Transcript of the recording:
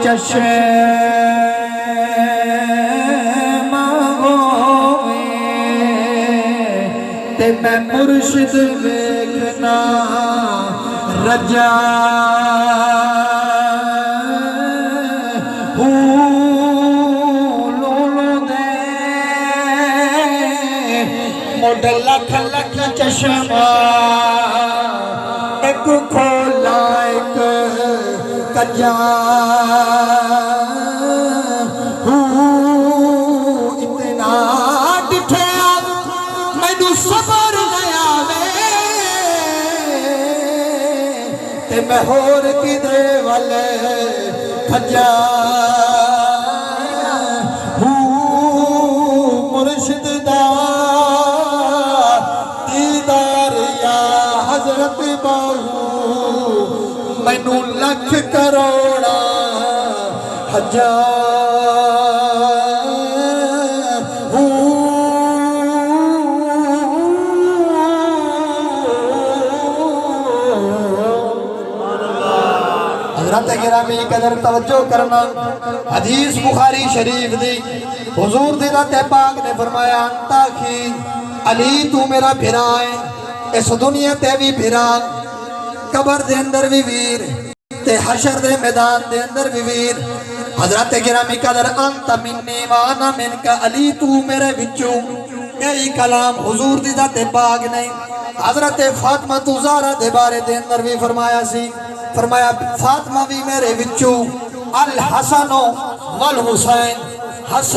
چشم ہوئے تے میں مرشد ویکھنا رجا مڈ لکھ لکھ چشمہ ایک کھولا ایک کجا اتنا ڈٹھیا مینوں صبر نہیں آوے تے میں ہور کدے والے کھجا مرشد دا حضرت باہو مینوں لکھ کروڑا حضرت گرامی قدر توجہ کرنا حدیث بخاری شریف دی حضور دی ذات پاک نے فرمایا انتا کی علی تو میرا بھرا ہے اس دنیا تے بھی بھرا قبر دے اندر بھی ویر تے حشر دے میدان دے اندر بھی ویر حضرت گرامی قدر انت منی وانا من کا علی تو میرے بچو یہی کلام حضور دی ذات پاک نہیں حضرت فاطمہ زہرا دے بارے دے اندر بھی فرمایا سی فرمایا فاطمہ بھی میرے بچو الحسن والحسین حسن